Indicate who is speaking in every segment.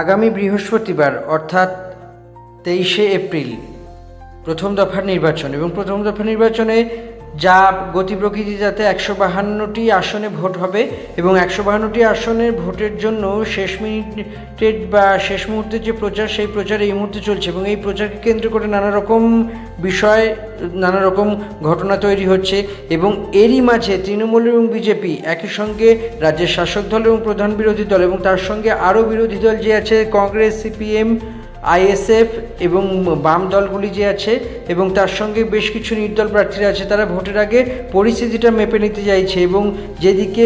Speaker 1: আগামী বৃহস্পতিবার অর্থাৎ 23শে এপ্রিল প্রথম দফার নির্বাচন, এবং প্রথম দফার নির্বাচনে যা গতি প্রকৃতি যাতে 152টি আসনে ভোট হবে, এবং 152টি আসনের ভোটের জন্য শেষ মিনিটের বা শেষ মুহূর্তের যে প্রচার, সেই প্রচার এই মুহূর্তে চলছে, এবং এই প্রচারকে কেন্দ্র করে নানা রকম বিষয়, নানা রকম ঘটনা তৈরি হচ্ছে। এবং এরই মাঝে তৃণমূল এবং বিজেপি একই সঙ্গে রাজ্যের শাসক দল এবং প্রধান বিরোধী দল, এবং তার সঙ্গে আরও বিরোধী দল যে আছে কংগ্রেস, সিপিএম, আইএসএফ এবং বাম দলগুলি যে আছে, এবং তার সঙ্গে বেশ কিছু নির্দল প্রার্থীরা আছে, তারা ভোটের আগে পরিস্থিতিটা মেপে নিতে চাইছে। এবং যেদিকে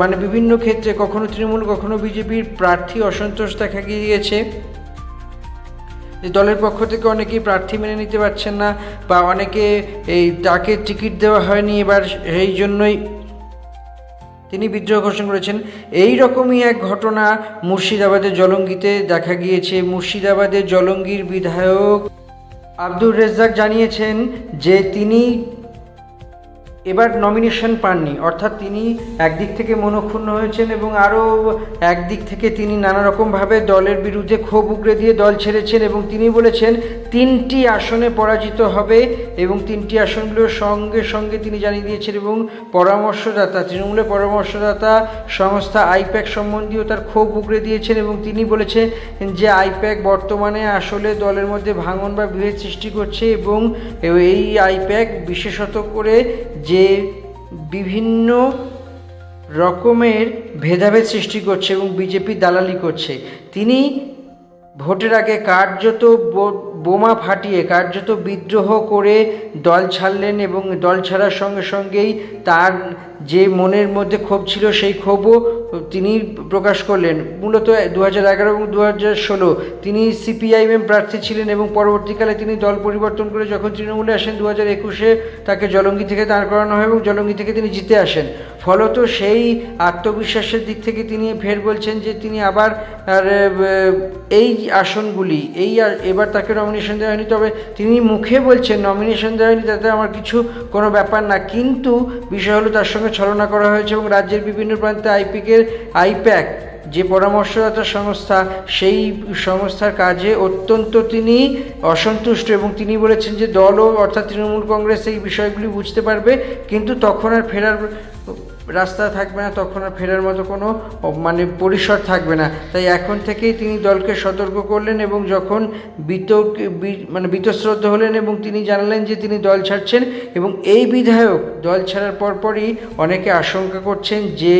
Speaker 1: মানে বিভিন্ন ক্ষেত্রে কখনো তৃণমূল কখনো বিজেপির প্রার্থী অসন্তোষ দেখা গিয়েছে, যে দলের পক্ষ থেকে অনেকেই প্রার্থী মেনে নিতে পারছেন না, বা অনেকে তাকে টিকিট দেওয়া হয়নি, এবার সেই জন্যই তিনি বিদ্রোহ ঘোষণা করেছেন। এই রকমই এক ঘটনা মুর্শিদাবাদের জলঙ্গিতে দেখা গিয়েছে। মুর্শিদাবাদের জলঙ্গির বিধায়ক আব্দুর রেজ্জাক জানিয়েছেন যে তিনি এবার নমিনেশন পাননি, অর্থাৎ তিনি একদিক থেকে মনক্ষুণ্ণ হয়েছেন, এবং আরও একদিক থেকে তিনি নানা রকমভাবে দলের বিরুদ্ধে ক্ষোভ উগরে দিয়ে দল ছেড়েছেন। এবং তিনি বলেছেন 3টি আসনে পরাজিত হবে, এবং 3টি আসনগুলোর সঙ্গে সঙ্গে তিনি জানিয়ে দিয়েছেন। এবং পরামর্শদাতা, তৃণমূলের পরামর্শদাতা সংস্থা আইপ্যাক সম্বন্ধীয় তার ক্ষোভ উগরে দিয়েছেন, এবং তিনি বলেছেন যে আইপ্যাক বর্তমানে আসলে দলের মধ্যে ভাঙন বা বিভেদ সৃষ্টি করছে, এবং এই আইপ্যাক বিশেষত করে যে বিভিন্ন রকমের ভেদাভেদ সৃষ্টি করছে এবং বিজেপি দালালি করছে। তিনি ভোটের আগে কার্যত বোমা ফাটিয়ে, কার্যত বিদ্রোহ করে দল ছাড়লেন, এবং দল ছাড়ার সঙ্গে সঙ্গেই তার যে মনের মধ্যে ক্ষোভ ছিল সেই ক্ষোভও তিনি প্রকাশ করলেন। মূলত 2011 এবং 2016 তিনি সিপিআইএম প্রার্থী ছিলেন, এবং পরবর্তীকালে তিনি দল পরিবর্তন করে যখন তৃণমূলে আসেন 2021-এ তাকে জলঙ্গি থেকে দাঁড় করানো হয়, এবং জলঙ্গি থেকে তিনি জিতে আসেন। ফলত সেই আত্মবিশ্বাসের দিক থেকে তিনি ফের বলছেন যে তিনি আবার এই আসনগুলি এবার তাকে নমিনেশন দেওয়া হয়নি, তবে তিনি মুখে বলছেন নমিনেশন দেওয়া হয়নি, তাতে আমার কোনো ব্যাপার না, কিন্তু বিষয় হলো তার সঙ্গে ছলনা করা হয়েছে। এবং রাজ্যের বিভিন্ন প্রান্তে আইপ্যাক যে পরামর্শদাতা সংস্থা, সেই সংস্থার কাজে অত্যন্ত তিনি অসন্তুষ্ট, এবং তিনি বলেছেন যে দলও অর্থাৎ তৃণমূল কংগ্রেস এই বিষয়গুলি বুঝতে পারবে, কিন্তু তখন আর ফেরার রাস্তা থাকবে না, তখন আর ফেরার মতো কোনো পরিসর থাকবে না। তাই এখন থেকেই তিনি দলকে সতর্ক করলেন, এবং যখন বীতশ্রদ্ধ হলেন এবং তিনি জানালেন যে তিনি দল ছাড়ছেন। এবং এই বিধায়ক দল ছাড়ার পরপরই অনেকে আশঙ্কা করছেন যে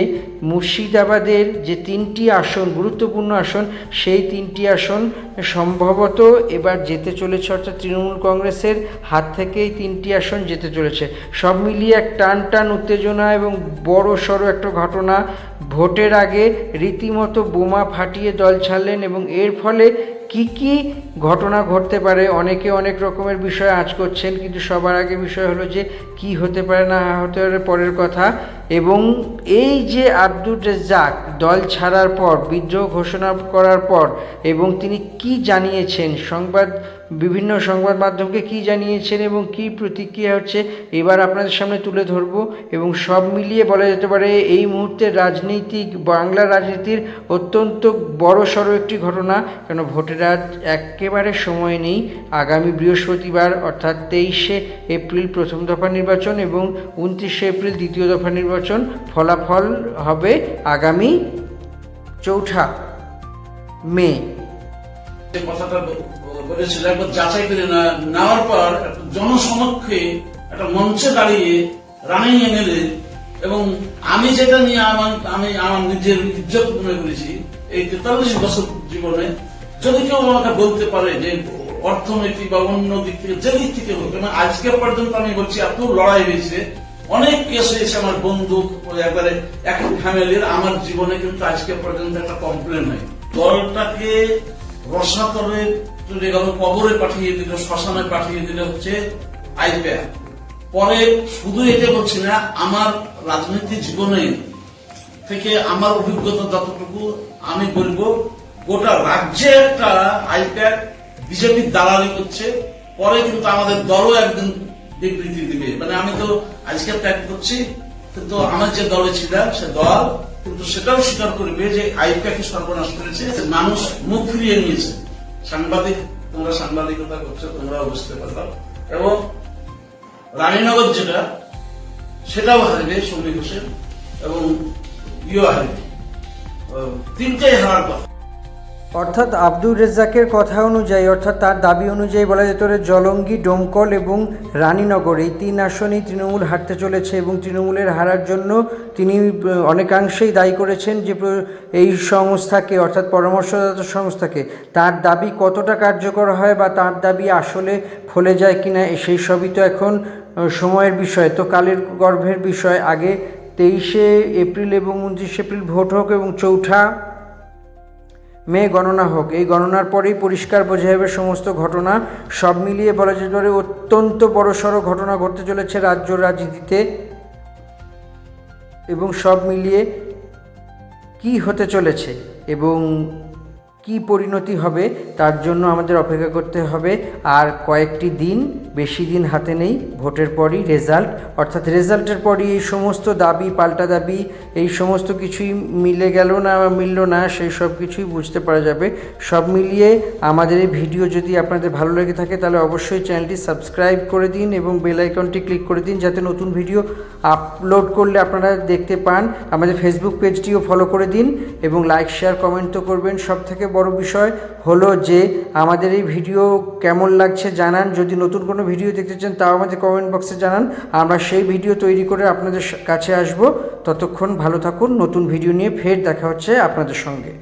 Speaker 1: মুর্শিদাবাদের যে 3টি আসন, গুরুত্বপূর্ণ আসন, সেই 3টি আসন সম্ভবত এবার যেতে চলেছে, অর্থাৎ তৃণমূল কংগ্রেসের হাত থেকেই 3টি আসন যেতে চলেছে। সব মিলিয়ে এক টান উত্তেজনা এবং বড় সড়ো একটা ঘটনা। ভোটের আগে রীতিমতো বোমা ফাটিয়ে দল ছাড়লেন, এবং এর ফলে কি ঘটনা ঘটতে পারে অনেকে অনেক রকমের বিষয় আঁচ করছেন, কিন্তু সবার আগে বিষয় হলো যে কি হতে পারে না হতে পারে পরের কথা। এবং এই যে আব্দুর রেজ্জাক দল ছাড়ার পর, বিদ্রোহ ঘোষণা করার পর, এবং তিনি কি জানিয়েছেন, বিভিন্ন সংবাদ মাধ্যমকে কি জানিয়েছেন এবং কি প্রতিক্রিয়া হচ্ছে, এবার আপনাদের সামনে তুলে ধরব। এবং সব মিলিয়ে বলা যেতে পারে এই মুহূর্তে বাংলার রাজনীতির অত্যন্ত বড় সড়ো একটি ঘটনা, কেন ভোটের আজ একেবারে সময় নেই। আগামী বৃহস্পতিবার অর্থাৎ 23শে এপ্রিল প্রথম দফা নির্বাচন, এবং 29শে এপ্রিল দ্বিতীয় দফা নির্বাচন। ফলাফল হবে আগামী 4 মে।
Speaker 2: কথাটা বলেছিল একবার যাচাই করে নেওয়ার পর জনসমক্ষে একটা মঞ্চে দাঁড়িয়ে রানিং এমএলএ, এবং আমি যেটা নিয়ে আমি আমার নিজের ইজ্জত মনে করেছি এই 43 বছর জীবনে, যদি কেউ আমাকে বলতে পারে যে অর্থনৈতিক বা অন্য দিক থেকে যে দিক থেকে হোক, এবং আজকে পর্যন্ত আমি বলছি এত লড়াই হয়েছে, অনেক কেস হয়েছে আমার বন্ধু একবারে এক ফ্যামিলির, আমার জীবনে কিন্তু আজকে পর্যন্ত একটা কমপ্লেন হয়। দলটাকে রসাতলে চলে গেল, কবরে পাঠিয়ে দিল, শ্মশানে পাঠিয়ে দিল হচ্ছে আইপ্যাক। পরে শুধু এটা বলছি না, আমার রাজনীতি জীবনে থেকে আমার অভিজ্ঞতা যতটুকু আমি বলবো, গোটা রাজ্যে একটা আইপ্যাক বিজেপির দালালি করছে। পরে কিন্তু আমাদের দলও একদিন বিবৃতি দিবে। আমি তো আজকে ত্যাগ করছি, কিন্তু আমার যে দলে ছিলাম সে দল কিন্তু সেটাও স্বীকার করবে যে আইপিআকে সর্বনাশ করেছে, মানুষ মুখ ফিরিয়ে নিয়েছে। সাংবাদিক, তোমরা সাংবাদিকতা করছো, তোমরাও বুঝতে পারলাম। এবং রানীনগর যেটা, সেটাও হারবে সমীর হোসেন, এবং হারবে, তিনটাই হারার কথা।
Speaker 1: অর্থাৎ আব্দুর রেজ্জাকের কথা অনুযায়ী, অর্থাৎ তার দাবি অনুযায়ী বলা যেতে পারে জলঙ্গি, ডোমকল এবং রানীনগর এই 3 আসনেই তৃণমূল হারতে চলেছে। এবং তৃণমূলের হারার জন্য তিনি অনেকাংশেই দায়ী করেছেন যে এই সংস্থাকে, অর্থাৎ পরামর্শদাতা সংস্থাকে। তার দাবি কতটা কার্যকর হয় বা তার দাবি আসলে ফলে যায় কিনা, সেই সবই তো এখন সময়ের বিষয়, তো কালের গর্ভের বিষয়। আগে 23শে এপ্রিল এবং 29শে এপ্রিল ভোট হোক এবং 4 মে গণনা হোক। এই গণনার পরেই পরিষ্কার বোঝা যাবে সমস্ত ঘটনা। সব মিলিয়ে বলা যেতে পারে অত্যন্ত বড়সড় ঘটনা ঘটতে চলেছে রাজ্য রাজনীতিতে। এবং সব মিলিয়ে কি হতে চলেছে এবং কি পরিণতি হবে তার জন্য আমাদের অপেক্ষা করতে হবে। আর কয়েকটি দিন, বেশি দিন হাতে নেই। ভোটের পরই রেজাল্ট, অর্থাৎ রেজাল্টের পরই এই সমস্ত দাবি, পাল্টা দাবি, এই সমস্ত কিছুই মিলে গেল না মিলল না, সেই সব কিছুই বুঝতে পারা যাবে। সব মিলিয়ে আমাদের এই ভিডিও যদি আপনাদের ভালো লেগে থাকে তাহলে অবশ্যই চ্যানেলটি সাবস্ক্রাইব করে দিন এবং বেল আইকনটি ক্লিক করে দিন, যাতে নতুন ভিডিও আপলোড করলে আপনারা দেখতে পান। আমাদের ফেসবুক পেজটিও ফলো করে দিন এবং লাইক, শেয়ার, কমেন্ট তো করবেন। সব থেকে বড় বিষয় হলো যে আমাদের এই ভিডিও কেমন লাগছে জানান। যদি নতুন কোনো ভিডিও দেখতে চান তাও আমাদের কমেন্ট বক্সে জানান, আমরা সেই ভিডিও তৈরি করে আপনাদের কাছে আসব। ততক্ষণ ভালো থাকুন। নতুন ভিডিও নিয়ে ফের দেখা হচ্ছে আপনাদের সঙ্গে।